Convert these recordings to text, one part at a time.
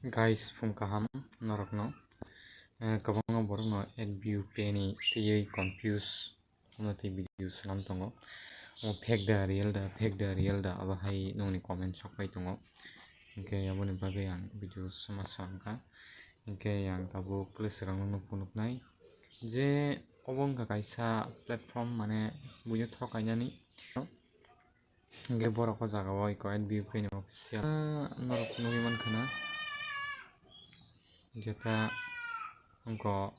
Guys from kaham norokno kabang borokno ad view penny tiyei confuse amati video salam tongo fake da real da aba hai nongni comment sokpai tongo hingke aboni bagui ang video sama samka hingke yang tabo police rang no punuknai je obo wngka kaisa platform mane buino thokainani hingke borok o jaga o iko ad view penny official norok nugui mankha jeta angko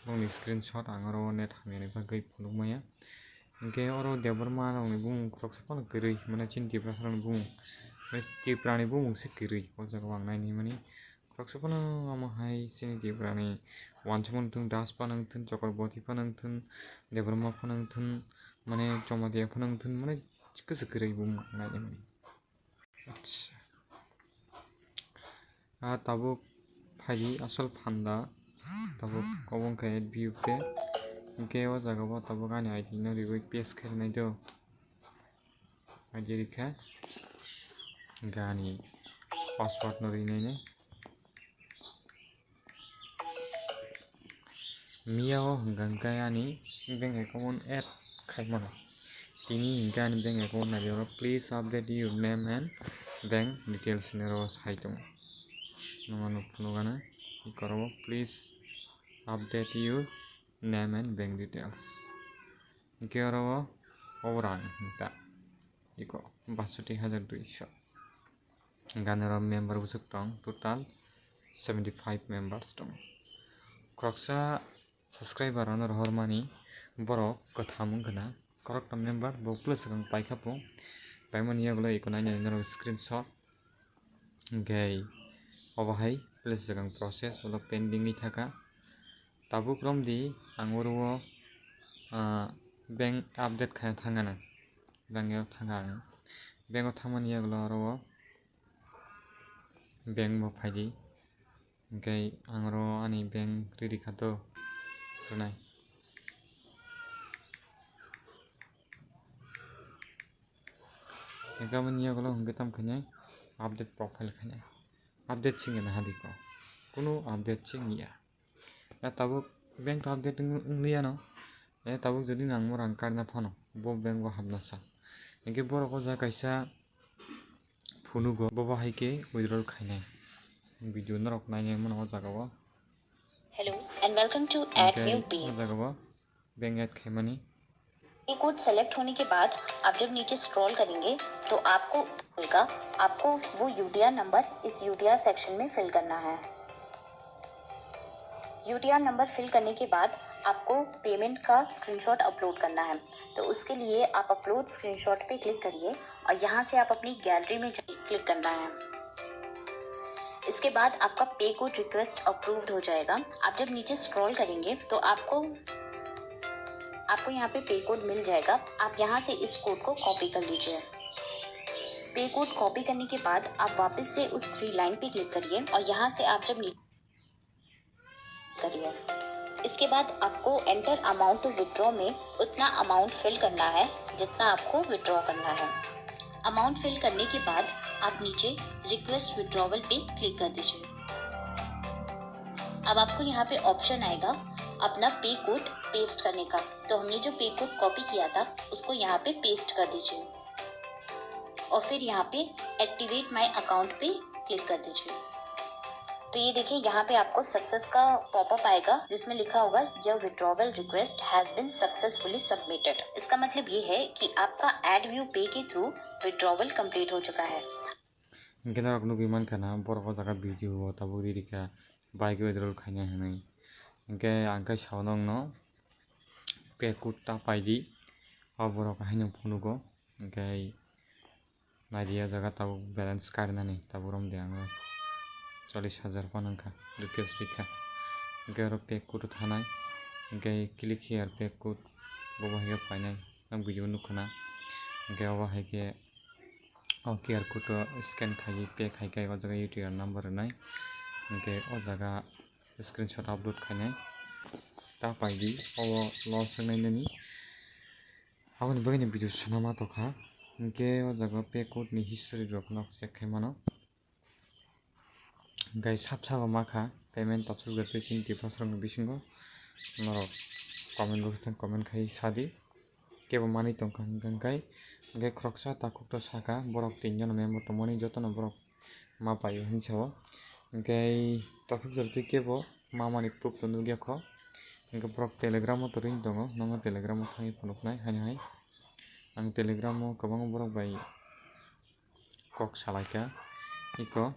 bongni screenshot angaro net hamyani bagui phunukmaya hingke oro deborma rokni bumung koroksa phano kwrui mane chini tiprasa rokni bumung tiprani bumung se kwrui o jaga ang naini mani koroksa phano amo hai chini tiprani uansukmani wngtong daspa wngtong chakraboti phano wngtong deborma phano wngtong mane chomadia phano wngtong mane kwsa kwrui bumung naini mani tabuk phai asol phanda tabuk obong khe view te hingke o jaga o tabuk ani id no reward paste khainai do id rikha gani password no rinai ne miyao hingka ani bank account add khaimano tini hingke ani bank account nario please update your name and bank details nero sai tongo nongano phunukano ikoro please update your name and bank details hingke oro obrang hingta iko 62,200 ganaro member busuk tong total 75 members tong koroksa subscriber ono rohormani borok kotham wngkha korokta member bo plus kang paikha po paimani yagulo iko nainani norok screenshot hingke obo hai plus kang process ulo pending ni thaka tabuk romdi ang oro bank update khaina thangana bank o thanga bank o thangmani yagulo oro bank bo phaidi hingke ang oro ani bank ready kha to rwnai gamani yagulo hingke tamkhainai update profile khainai update chingena hadiko kuno update chingya tabuk bank update wngya no tabuk jodi nangmo rang karna phano bo bank o habna sa hingke borok o jaga kaisa phunugo bobo haike withdrawal khainai video norok nainai mano o jaga o Hello and welcome to AdView Pay। o jaga o bank add khaimani ये code select होने के बाद आप जब नीचे scroll करेंगे तो आपको होगा आपको वो यूटीआर नंबर इस यूटीआर सेक्शन में फिल करना है। यूटीआर नंबर फिल करने के बाद आपको पेमेंट का स्क्रीनशॉट अपलोड करना है। तो उसके लिए आप अपलोड स्क्रीनशॉट पे क्लिक करिए और यहाँ से आप अपनी गैलरी में क्लिक करना है। इसके बाद आपका पे कोड रिक्वेस्ट अप्रूव्ड हो जाएगा। आप जब नीचे स्क्रॉल करेंगे तो आपको यहाँ पे कोड मिल जाएगा। आप यहाँ से इस कोड को कॉपी कर लीजिए। पे कोड कॉपी करने के बाद आप वापस से उस 3 लाइन पे क्लिक करिए और यहाँ से आप जब करिए इसके बाद आपको एंटर अमाउंट टू विड्रॉ में उतना अमाउंट फिल करना है जितना आपको विड्रॉ करना है। अमाउंट फिल करने के बाद आप नीचे रिक्वेस्ट विड्रॉवल पे क्लिक कर दीजिए। अब आपको यहाँ पे ऑप्शन आएगा अपना पे कोड पेस्ट करने का। तो हमने जो पे कोड कॉपी किया था उसको यहाँ पे पेस्ट कर दीजिए और फिर यहाँ पे एक्टिवेट माय अकाउंट पे क्लिक कर दीजिए। तो ये देखिए यहाँ पे आपको सक्सेस का पॉपअप आएगा जिसमें लिखा होगा your withdrawal request has been successfully submitted. इसका मतलब ये है कि आपका AdView Pay के थ्रू विड्रॉवल कंप्लीट हो चुका है। hingke norok nugui mankha na borok o jaga video o tabuk ready kha bike withdrawal khainai hinui hingke angkai saunong no pe code ta paidi o borok haino phunugo hingke naidi o jaga tabuk balance karnani tabuk romde ango 40,000 phano wngkha request rikha hingke oro pe code thanai hingke click here pe code bobo haike painai ang video nukha na hingke obo haike o QR code scan khai pay khai o jaga UTR number rwnai hingke o jaga screenshot upload khainai ta paidi o loss wngnainani aboni bagui video sanama tokha hingke o jaga pay code ni history rok no check khai mano Gai sab maka payment tapsus gati ching tipas rong bisingo norok comment box tang comment khai sadi kebo mani tongkha hingkai gai kroksa takuk to saka borok 3 jon member tongmani joto no borok ma paio hinsao gai tapuk jati kebo mamani proof to nugya kho hingke borok telegram o toring tongo nomo telegram o thangui phunuknai hainai ang telegram o kwbangma borok bai kok salaika iko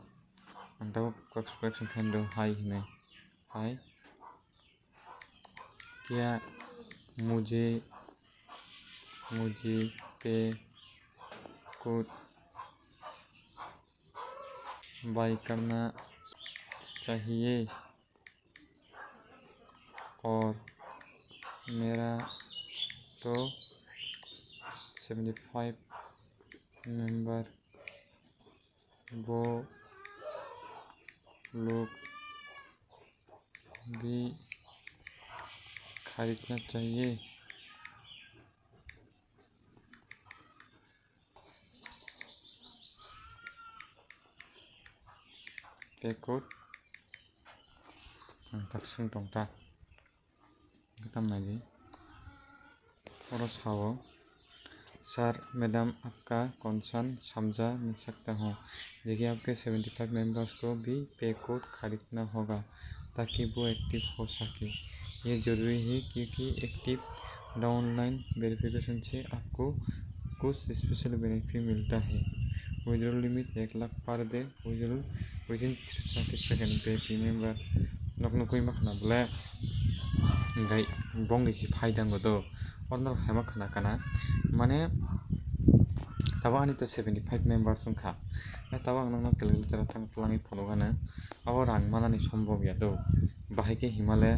ang tabo correction khendo hi hinai hi क्या मुझे पे कुछ bye करना चाहिए और मेरा तो 75 member वो लोग भी खरीदना चाहिए पेकोट तक्सुं टोंटा गतम नागी और सावो सर मैडम आपका कंसर्न समझा नहीं सकता हूँ देखिए आपके 75 मेंबर्स को भी पे कोड खरीदना होगा ताकि वो एक्टिव हो सके ये ज़रूरी है क्योंकि एक्टिव ऑनलाइन वेरिफिकेशन से आपको कुछ स्पेशल बेनिफिट मिलता है withdrawal limit 1 lakh per day withdrawal within 30 second पे पी मेंबर नकनो कोई मखना बोले गाय बोंगे सी फायदा गो और नक खामा खाना काना माने तब आनी तो 75 मेंबर्स खा तब आं नोंनो केलकुलेटर थांफ्लाङै फनगानो अब रां मानानि सम्भव या दो बाहाय के हिमालय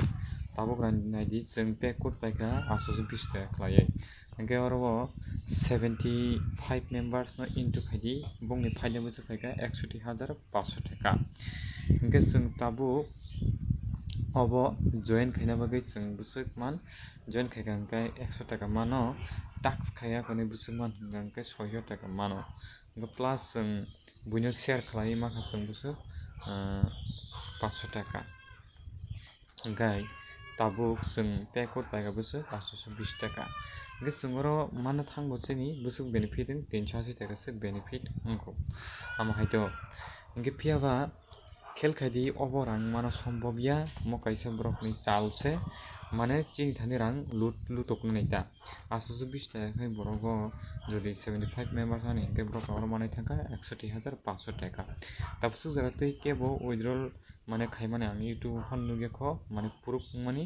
तब नायदि जों पे कोड पाइग्रा 820 टाका खालायो ओंखाय आरो 75 मेंबर्स न इनटु खायदि बुंनि फायदा बोसो फाइगा 61,500 टाका ओंखाय जों ताबु अब जॉइन खायना बागै जों बुसुक मान जॉइन खायगा ओंखाय 100 टाका मानो टाक्स खाया कोने बुसुक मान ओंखाय 600 टाका मानो ओंखाय प्लास जों बुइनो शेयार खालायो माखासे बुसुक 500 टाका ओंखाय ताबु जों पे कोड पाइगा बुसुक 820 टाका ओंखाय जोंरो मानो थांगो जोंनि बुसुक बेनिफिट 380 टाका सो बेनिफिट अंको आमाहायतो ओंखाय फियाबा खेल खायदि अबर रां मानो सम्भवया मकाइसे ब्रकनि चाल से माने चिनि थानि रां लुटक नैता 820 टाका बरगो जदि 75 मेंबर्स आनि के ब्रक और माने थाका 61,500 टाका तबसु जरातै केबो विड्रॉल माने खाय माने आं यूट्यूब फाननु गेखो माने प्रूफ माने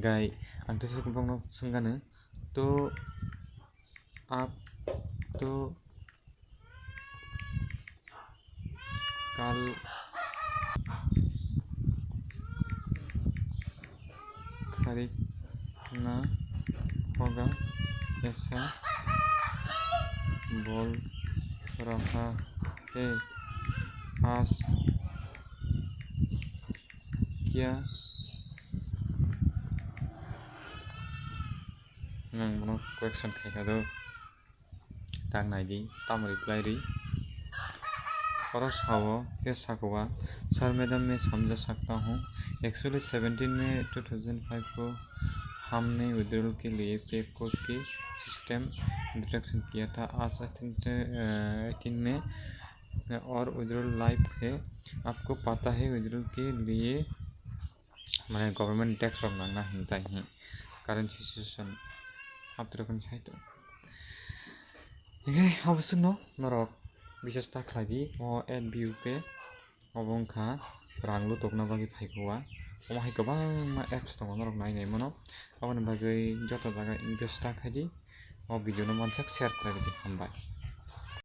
गाय आं तसे गोबां सोंगानो तो आप तो कल खरीदना होगा ऐसा बोल रहा है आज क्या नों क्वेश्चन खायगा दो तांग नायदि ताम रिप्लाई री और सावो के साकुआ सर मैडम मैं समझा सकता हूँ एक्चुअली 17 में 2005 को हमने विड्रॉल के लिए पे कोड की सिस्टम इंट्रोडक्शन किया था आज 18 में और विड्रॉल लाइव है आपको पता है विड्रॉल के लिए मैंने गवर्नमेंट टैक्स और मांगना हिंता ही करंट सिचुएशन आप तो रखन चाहिए ये अब सुनो नरक विशेषता खाली ओ एड व्यू पे अबंखा रांगलो तकना बागै फाइगोआ अमाहाय गोबां एप्स दङ नरक नायनाय मनो अबन बागै जत जागा इनभेस्ट खायदि ओ भिडिअ न मानसिक शेयार खालायदि हामबाय।